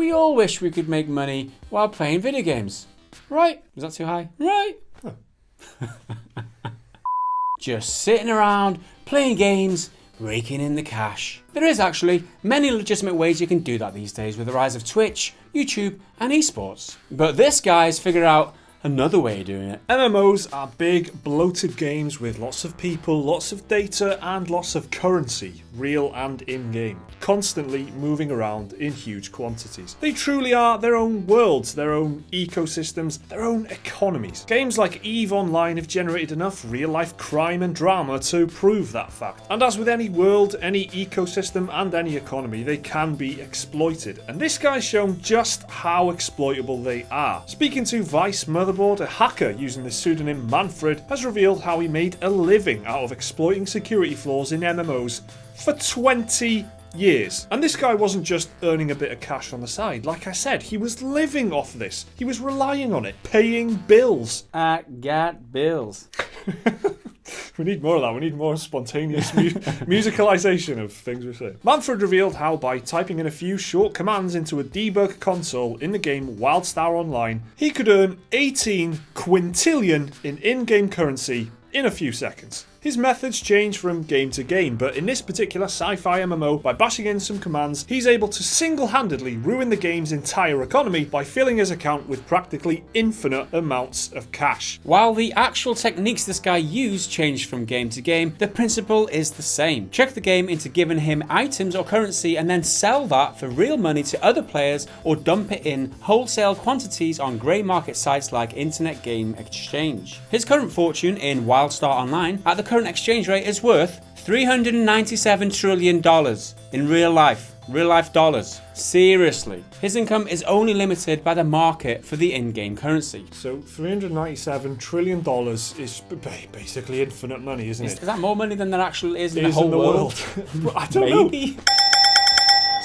We all wish we could make money while playing video games. Right? Was that too high? Right? Oh. Just sitting around, playing games, raking in the cash. There is actually many legitimate ways you can do that these days with the rise of Twitch, YouTube and esports. But this guy's figured out another way of doing it. MMOs are big, bloated games with lots of people, lots of data and lots of currency, real and in-game, constantly moving around in huge quantities. They truly are their own worlds, their own ecosystems, their own economies. Games like EVE Online have generated enough real-life crime and drama to prove that fact. And as with any world, any ecosystem and any economy, they can be exploited. And this guy's shown just how exploitable they are. Speaking to Vice Motherboard, a hacker using the pseudonym Manfred has revealed how he made a living out of exploiting security flaws in MMOs for 20 years. And this guy wasn't just earning a bit of cash on the side. Like I said, he was living off this. He was relying on it, paying bills. I got bills. We need more of that. We need more spontaneous musicalization of things we say. Manfred revealed how by typing in a few short commands into a debug console in the game Wildstar Online, he could earn 18 quintillion in in-game currency in a few seconds. His methods change from game to game, but in this particular sci-fi MMO, by bashing in some commands, he's able to single-handedly ruin the game's entire economy by filling his account with practically infinite amounts of cash. While the actual techniques this guy used change from game to game, the principle is the same. Trick the game into giving him items or currency and then sell that for real money to other players or dump it in wholesale quantities on grey market sites like Internet Game Exchange. His current fortune in Wildstar Online at the current exchange rate is worth $397 trillion in real life dollars. Seriously. His income is only limited by the market for the in-game currency. So $397 trillion is basically infinite money, isn't it? Is that more money than there actually is in the whole world? I don't Maybe. know.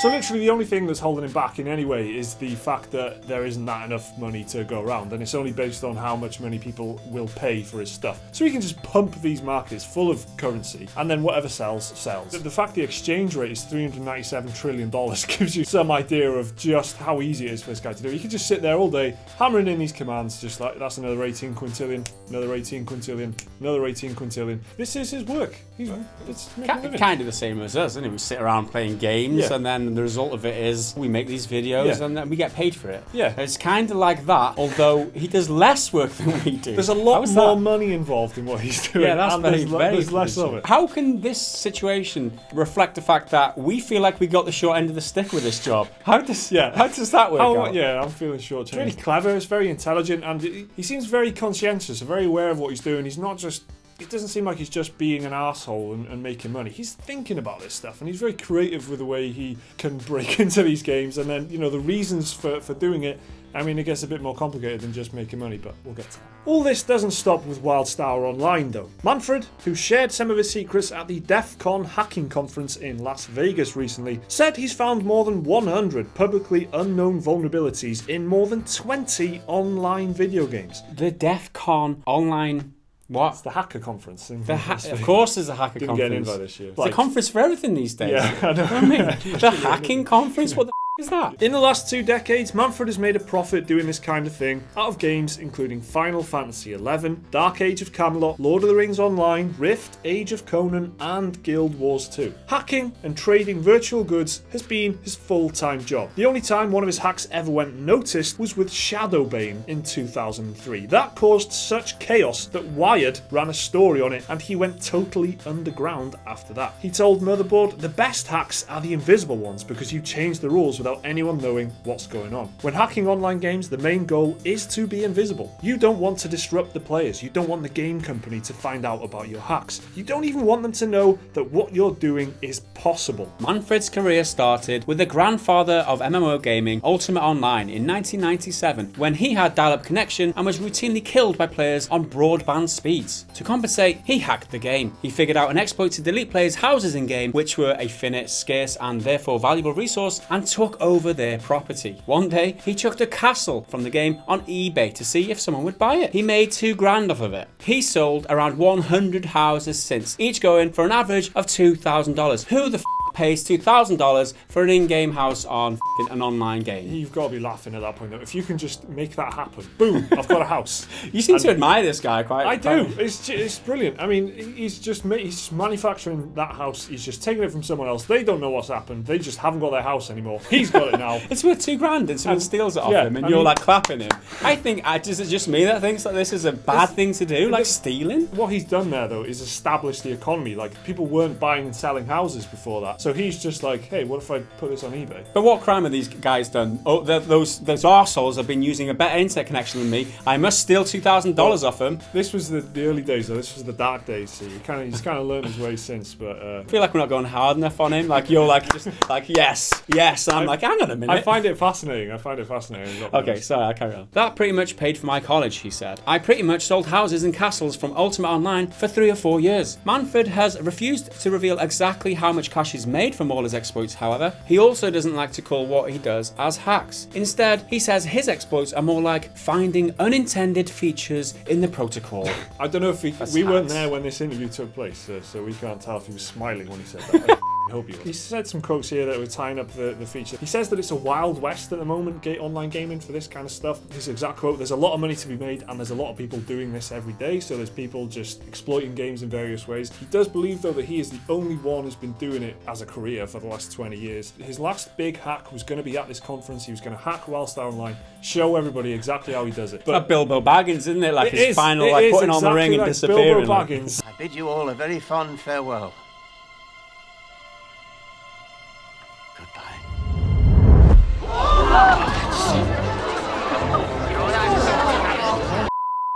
So literally the only thing that's holding him back in any way is the fact that there isn't that enough money to go around, and it's only based on how much money people will pay for his stuff. So he can just pump these markets full of currency, and then whatever sells, sells. The fact the exchange rate is $397 trillion gives you some idea of just how easy it is for this guy to do. He can just sit there all day, hammering in these commands, just like, that's another 18 quintillion, another 18 quintillion, another 18 quintillion. This is his work. It's kind of the same as us, isn't it? We sit around playing games, and then the result of it is we make these videos and then we get paid for it. Yeah. It's kind of like that, although he does less work than we do. There's a lot more money involved in what he's doing. Yeah, that's there's less of it. How can this situation reflect the fact that we feel like we got the short end of the stick with this job? How does that work out? Yeah, I'm feeling shortchanged. It's really clever, it's very intelligent, and he seems very conscientious, very aware of what he's doing. He's not just... It doesn't seem like he's just being an arsehole and making money. He's thinking about this stuff, and he's very creative with the way he can break into these games, and then, the reasons for doing it. I mean, it gets a bit more complicated than just making money, but we'll get to that. All this doesn't stop with Wildstar Online, though. Manfred, who shared some of his secrets at the DEF CON hacking conference in Las Vegas recently, said he's found more than 100 publicly unknown vulnerabilities in more than 20 online video games. The DEF CON Online... What? It's the hacker conference. Of course there's a hacker conference. Didn't get an invite this year. It's a conference for everything these days. Yeah, I know. I mean, the hacking conference? What the is that? In the last 2 decades, Manfred has made a profit doing this kind of thing out of games including Final Fantasy XI, Dark Age of Camelot, Lord of the Rings Online, Rift, Age of Conan, and Guild Wars 2. Hacking and trading virtual goods has been his full-time job. The only time one of his hacks ever went noticed was with Shadowbane in 2003. That caused such chaos that Wired ran a story on it, and he went totally underground after that. He told Motherboard, the best hacks are the invisible ones because you change the rules without anyone knowing what's going on. When hacking online games, the main goal is to be invisible. You don't want to disrupt the players. You don't want the game company to find out about your hacks. You don't even want them to know that what you're doing is possible. Manfred's career started with the grandfather of MMO gaming, Ultima Online, in 1997, when he had dial-up connection and was routinely killed by players on broadband speeds. To compensate, he hacked the game. He figured out an exploit to delete players' houses in-game, which were a finite, scarce, and therefore valuable resource, and took over their property. One day, he chucked a castle from the game on eBay to see if someone would buy it. He made $2,000 off of it. He sold around 100 houses since, each going for an average of $2,000. Who the pays $2,000 for an in-game house on an online game. You've got to be laughing at that point, though. If you can just make that happen, boom, I've got a house. You seem to admire this guy quite. I do. It's brilliant. I mean, he's manufacturing that house. He's just taking it from someone else. They don't know what's happened. They just haven't got their house anymore. He's got it now. It's worth $2,000 and someone steals it off him, and you're like clapping him. I think is it just me that thinks that this is a bad thing to do, like stealing? What he's done there, though, is establish the economy. Like, people weren't buying and selling houses before that. So he's just like, hey, what if I put this on eBay? But what crime have these guys done? Oh, those arseholes have been using a better internet connection than me. I must steal $2,000 off them. This was the early days, though. This was the dark days. So he's kind of learned his way since. But I feel like we're not going hard enough on him. Like you're like just like yes. And I'm like, hang on a minute. I find it fascinating. Okay, sorry, I'll carry on. That pretty much paid for my college, he said. I pretty much sold houses and castles from Ultima Online for 3 or 4 years. Manfred has refused to reveal exactly how much cash he's made from all his exploits, however. He also doesn't like to call what he does as hacks. Instead, he says his exploits are more like finding unintended features in the protocol. I don't know if we weren't there when this interview took place, so we can't tell if he was smiling when he said that. I hope he said some quotes here that were tying up the feature. He says that it's a wild west at the moment, online gaming, for this kind of stuff. His exact quote: there's a lot of money to be made and there's a lot of people doing this every day, so there's people just exploiting games in various ways. He does believe, though, that he is the only one who's been doing it as a career for the last 20 years. His last big hack was going to be at this conference. He was going to hack Wildstar Online, show everybody exactly how he does it. But like Bilbo Baggins, isn't it? Like his final, like putting on the ring and disappearing. Bilbo Baggins. I bid you all a very fond farewell.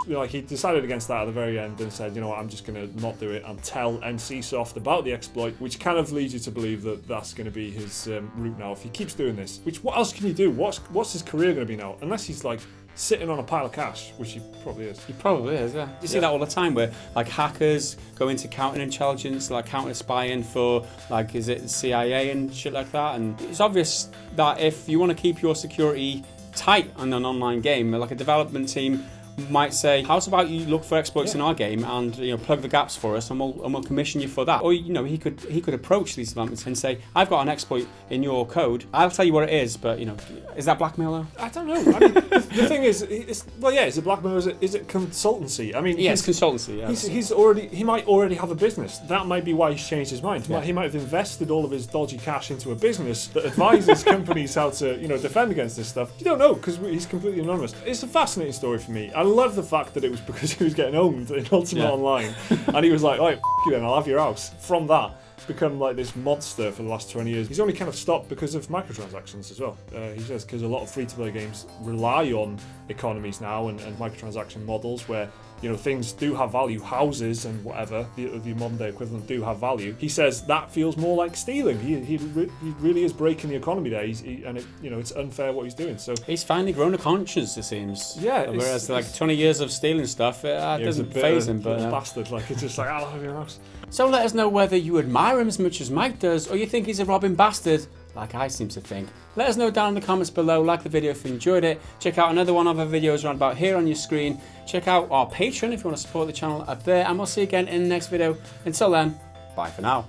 Like, he decided against that at the very end and said, you know what, I'm just going to not do it and tell NCSoft about the exploit, which kind of leads you to believe that that's going to be his route now if he keeps doing this. Which, what else can you do? What's his career going to be now? Unless he's like sitting on a pile of cash, which he probably is. He probably is, yeah. You see that all the time where like hackers go into counterintelligence, like counter spying for like, is it CIA and shit like that? And it's obvious that if you want to keep your security tight on an online game, like a development team might say, how's about you look for exploits in our game and plug the gaps for us, and we'll commission you for that. Or he could approach these developments and say, I've got an exploit in your code, I'll tell you what it is, but is that blackmail though? I don't know. I mean, the thing is, is it blackmail? Is it consultancy? I mean, yeah, it's consultancy. Yeah, he might already have a business. That might be why he's changed his mind. Yeah. He might have invested all of his dodgy cash into a business that advises companies how to defend against this stuff. You don't know because he's completely anonymous. It's a fascinating story for me. I love the fact that it was because he was getting owned in Ultima Online, and he was like, "Alright, you then, I'll have your house." From that, become like this monster for the last 20 years. He's only kind of stopped because of microtransactions as well. He says because a lot of free-to-play games rely on economies now and microtransaction models where things do have value, houses and whatever, the modern day equivalent do have value. He says that feels more like stealing. He really is breaking the economy there, it's unfair what he's doing. So he's finally grown a conscience, it seems. Yeah. Whereas like 20 years of stealing stuff, doesn't faze him. But bastard, like it's just like, I'll have your house. So let us know whether you admire him as much as Mike does, or you think he's a robbing bastard, like I seem to think. Let us know down in the comments below. Like the video if you enjoyed it. Check out another one of our videos around about here on your screen. Check out our Patreon if you want to support the channel up there, and we'll see you again in the next video. Until then, bye for now.